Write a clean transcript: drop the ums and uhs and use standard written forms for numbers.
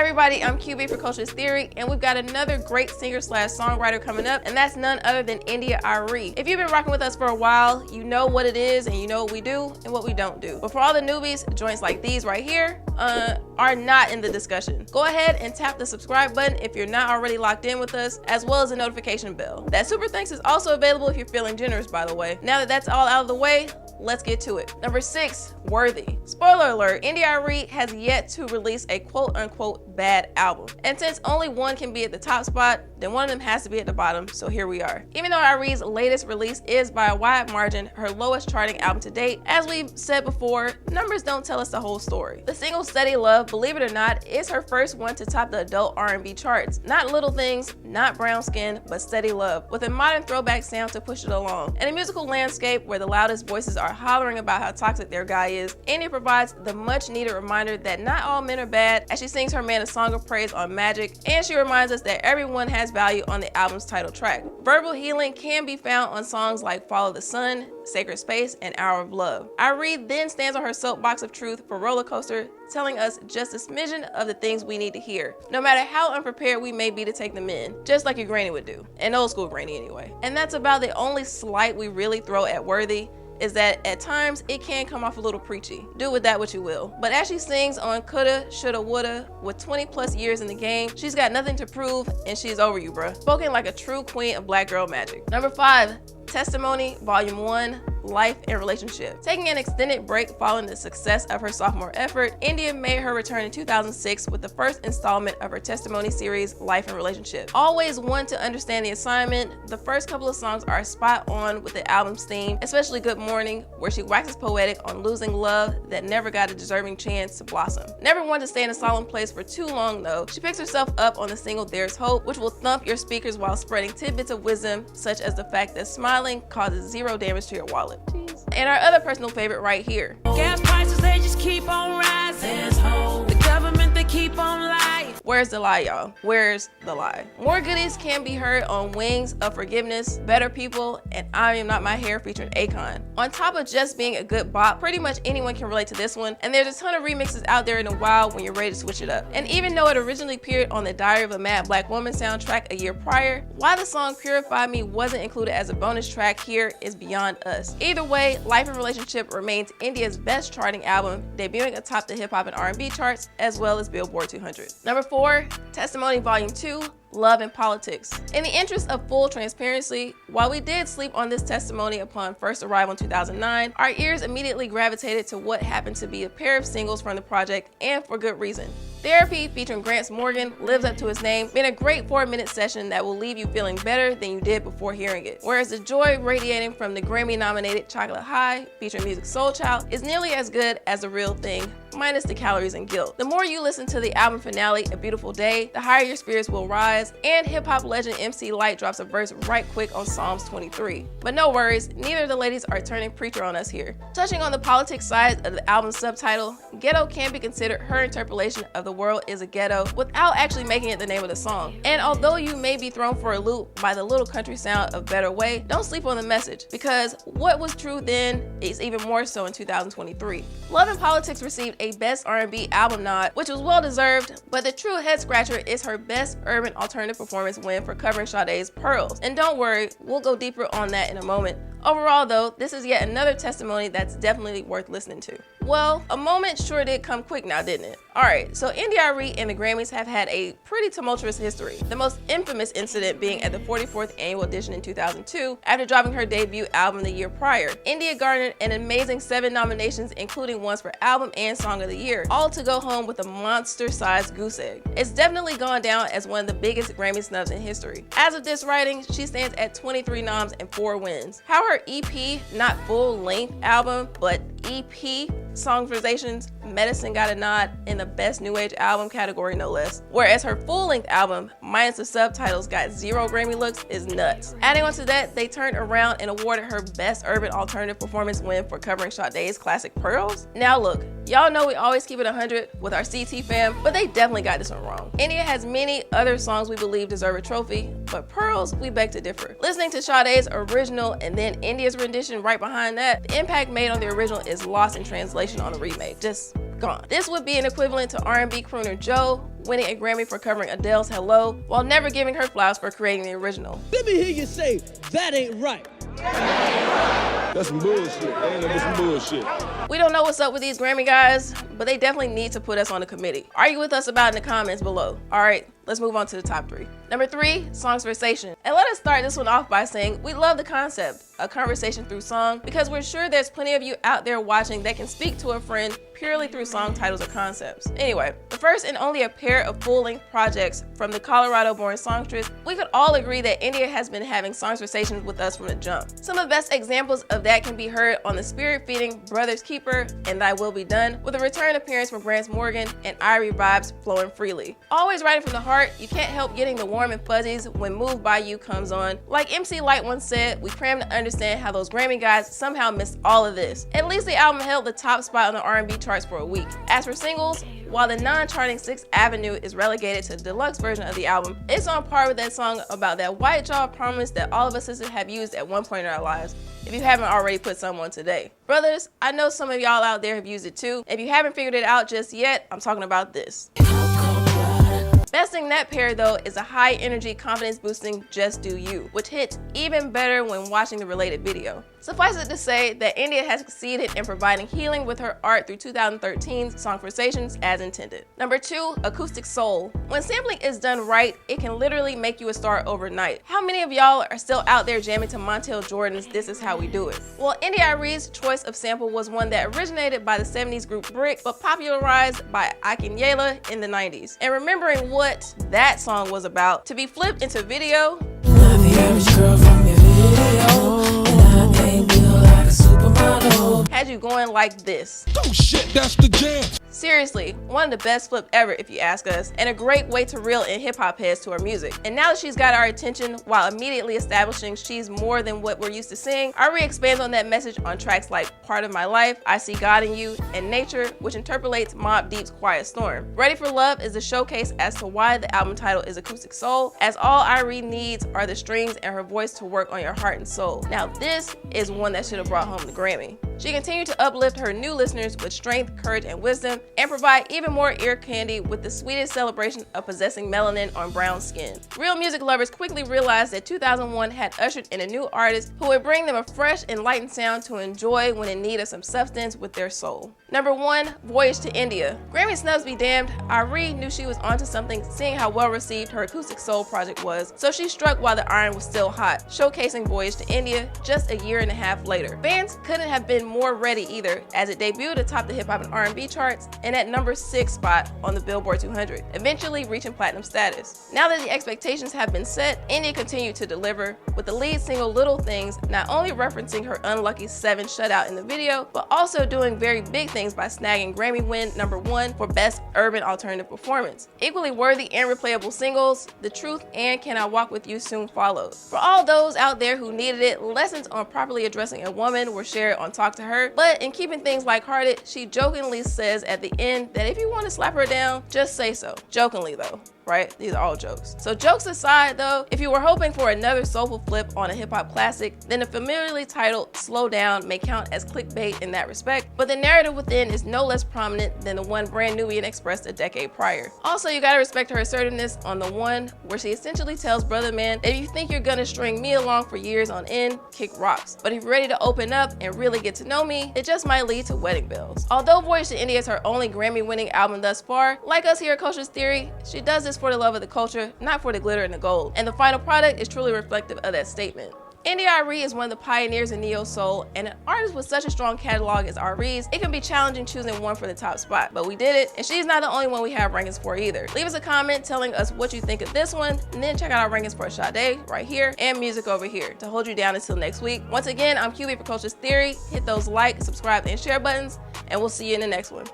Hi everybody, I'm QB for Culturalist Theory, and we've got another great singer/songwriter coming up, and that's none other than Arie. If you've been rocking with us for a while, you know what it is and you know what we do and what we don't do. But for all the newbies, joints like these right here are not in the discussion. Go ahead and tap the subscribe button if you're not already locked in with us, as well as the notification bell. That super thanks is also available if you're feeling generous, by the way. Now that that's all out of the way, let's get to it. Number 6, Worthy. Spoiler alert, Arie has yet to release a quote-unquote bad album. And since only one can be at the top spot, then one of them has to be at the bottom, so here we are. Even though Arie's latest release is by a wide margin her lowest charting album to date, as we've said before, numbers don't tell us the whole story. The single Steady Love, believe it or not, is her first one to top the adult R&B charts. Not Little Things, not Brown Skin, but Steady Love, with a modern throwback sound to push it along. In a musical landscape where the loudest voices are hollering about how toxic their guy is, Arie provides the much needed reminder that not all men are bad, as she sings her man a song of praise on Magic, and she reminds us that everyone has value on the album's title track. Verbal healing can be found on songs like Follow the Sun, Sacred Space, and Hour of Love. Arie then stands on her soapbox of truth for Roller Coaster, telling us just a smidgen of the things we need to hear, no matter how unprepared we may be to take them in, just like your granny would do. An old school granny anyway. And that's about the only slight we really throw at Worthy, is that at times it can come off a little preachy. Do with that what you will. But as she sings on Coulda, Shoulda, Woulda, with 20 plus years in the game, she's got nothing to prove and she's over you, bruh. Spoken like a true queen of black girl magic. Number 5, Testimony, Volume 1, Life and Relationship. Taking an extended break following the success of her sophomore effort, India made her return in 2006 with the first installment of her Testimony series, Life and Relationship. Always one to understand the assignment, the first couple of songs are spot on with the album's theme, especially Good Morning, where she waxes poetic on losing love that never got a deserving chance to blossom. Never one to stay in a solemn place for too long though, she picks herself up on the single There's Hope, which will thump your speakers while spreading tidbits of wisdom, such as the fact that smiling causes zero damage to your wallet. Jeez. And our other personal favorite right here. Gas prices, they just keep on rising. The government, they keep on lying. Where's the lie, y'all? Where's the lie? More goodies can be heard on Wings of Forgiveness, Better People, and I Am Not My Hair featuring Akon. On top of just being a good bop, pretty much anyone can relate to this one, and there's a ton of remixes out there in the wild when you're ready to switch it up. And even though it originally appeared on the Diary of a Mad Black Woman soundtrack a year prior, why the song Purify Me wasn't included as a bonus track here is beyond us. Either way, Life and Relationship remains India's best charting album, debuting atop the hip hop and R&B charts, as well as Billboard 200. Number 4, Testimony Volume 2, Love and Politics. In the interest of full transparency, while we did sleep on this testimony upon first arrival in 2009, our ears immediately gravitated to what happened to be a pair of singles from the project, and for good reason. Therapy, featuring Grants Morgan, lives up to its name, being a great 4-minute session that will leave you feeling better than you did before hearing it. Whereas the joy radiating from the Grammy-nominated Chocolate High, featuring Music Soul Child, is nearly as good as The Real Thing, minus the calories and guilt. The more you listen to the album finale, A Beautiful Day, the higher your spirits will rise, and hip-hop legend MC Lyte drops a verse right quick on Psalms 23. But no worries, neither of the ladies are turning preacher on us here. Touching on the politics side of the album's subtitle, Ghetto can be considered her interpolation of The World is a Ghetto without actually making it the name of the song. And although you may be thrown for a loop by the little country sound of Better Way, don't sleep on the message, because what was true then is even more so in 2023. Love and Politics received a Best R&B Album nod, which was well deserved, but the true head scratcher is her Best Urban Alternative Performance win for covering Sade's Pearls. And don't worry, we'll go deeper on that in a moment. Overall though, this is yet another testimony that's definitely worth listening to. Well, a moment sure did come quick now, didn't it? Alright, so Arie and the Grammys have had a pretty tumultuous history. The most infamous incident being at the 44th annual edition in 2002, after dropping her debut album the year prior. India garnered an amazing 7 nominations, including ones for Album and Song of the Year, all to go home with a monster-sized goose egg. It's definitely gone down as one of the biggest Grammy snubs in history. As of this writing, she stands at 23 noms and 4 wins. How her EP, not full-length album, but EP, Songversations, Medicine got a nod in the Best New Age Album category, no less. Whereas her full-length album, minus the subtitles, got 0 Grammy looks is nuts. Adding on to that, they turned around and awarded her Best Urban Alternative Performance win for covering Sade's classic Pearls. Now look, y'all know we always keep it 100 with our CT fam, but they definitely got this one wrong. India has many other songs we believe deserve a trophy, but Pearls, we beg to differ. Listening to Sade's original and then India's rendition right behind that, the impact made on the original is lost in translation on the remake. Just gone. This would be an equivalent to R&B crooner Joe winning a Grammy for covering Adele's Hello, while never giving her flowers for creating the original. Let me hear you say, that ain't right. That's some bullshit. Ain't no some bullshit. We don't know what's up with these Grammy guys, but they definitely need to put us on the committee. Argue with us about it in the comments below. All right, let's move on to the top 3. Number 3, Songversation. And let us start this one off by saying we love the concept, a conversation through song, because we're sure there's plenty of you out there watching that can speak to a friend purely through song titles or concepts. Anyway, the first and only a pair of full-length projects from the Colorado-born songstress, we could all agree that India has been having Songversations with us from the jump. Some of the best examples of that can be heard on the spirit-feeding Brothers Keeper and Thy Will Be Done, with a return appearance from Grant Morgan and Arie vibes flowing freely. Always writing from the heart, you can't help getting the warm and fuzzies when Moved By You comes on. Like MC Light once said, we cram to understand how those Grammy guys somehow missed all of this. At least the album held the top spot on the R&B charts for a week. As for singles, while the non-charting 6th Avenue is relegated to the deluxe version of the album, it's on par with that song about that white jaw promise that all of us sisters have used at one point in our lives, if you haven't already put some on today. Brothers, I know some of y'all out there have used it too. If you haven't figured it out just yet, I'm talking about this. Besting that pair though is a high energy, confidence boosting Just Do You, which hits even better when watching the related video. Suffice it to say that India has succeeded in providing healing with her art through 2013's Songversations as intended. Number 2, Acoustic Soul. When sampling is done right, it can literally make you a star overnight. How many of y'all are still out there jamming to Montel Jordan's This Is How We Do It? Well, Arie's choice of sample was one that originated by the 70s group Brick, but popularized by Akinyela in the 90s. And remembering what that song was about, to be flipped into video, Not the average girl from your video, and I ain't built like a supermodel. had you going like this. Oh shit, that's the jam. Seriously, one of the best flip ever if you ask us, and a great way to reel in hip-hop heads to her music. And now that she's got our attention while immediately establishing she's more than what we're used to seeing, Arie expands on that message on tracks like Part of My Life, I See God in You, and Nature, which interpolates Mobb Deep's Quiet Storm. Ready for Love is a showcase as to why the album title is Acoustic Soul, as all Arie needs are the strings and her voice to work on your heart and soul. Now this is one that should have brought home the Grammy. She continued to uplift her new listeners with strength, courage, and wisdom, and provide even more ear candy with the sweetest celebration of possessing melanin on brown skin. Real music lovers quickly realized that 2001 had ushered in a new artist who would bring them a fresh, enlightened sound to enjoy when in need of some substance with their soul. Number 1, Voyage to India. Grammy snubs be damned, Arie knew she was onto something seeing how well received her Acoustic Soul project was, so she struck while the iron was still hot, showcasing Voyage to India just a year and a half later. Fans couldn't have been more ready either, as it debuted atop the hip-hop and R&B charts and at number 6 spot on the Billboard 200, eventually reaching platinum status. Now that the expectations have been set, India continued to deliver, with the lead single Little Things not only referencing her unlucky 7 shutout in the video, but also doing very big things by snagging Grammy win number 1 for Best Urban Alternative Performance. Equally worthy and replayable singles, The Truth and Can I Walk With You soon followed. For all those out there who needed it, lessons on properly addressing a woman were shared on Talk to Her, but in keeping things lighthearted, she jokingly says at the end that if you want to slap her down, just say so. Jokingly though. Right? These are all jokes. So jokes aside though, if you were hoping for another soulful flip on a hip-hop classic, then the familiarly titled Slow Down may count as clickbait in that respect, but the narrative within is no less prominent than the one Brand Nubian expressed a decade prior. Also, you gotta respect her assertiveness on the one where she essentially tells Brother Man that if you think you're gonna string me along for years on end, kick rocks. But if you're ready to open up and really get to know me, it just might lead to wedding bells. Although Voyage to India is her only Grammy-winning album thus far, like us here at Culturalist Theory, she does this for the love of the culture, not for the glitter and the gold. And the final product is truly reflective of that statement. Arie is one of the pioneers in neo-soul, and an artist with such a strong catalog as Arie's, it can be challenging choosing one for the top spot, but we did it, and she's not the only one we have rankings for either. Leave us a comment telling us what you think of this one, and then check out our rankings for Sade right here and music over here to hold you down until next week. Once again, I'm QB for Culturalist Theory. Hit those like, subscribe, and share buttons, and we'll see you in the next one.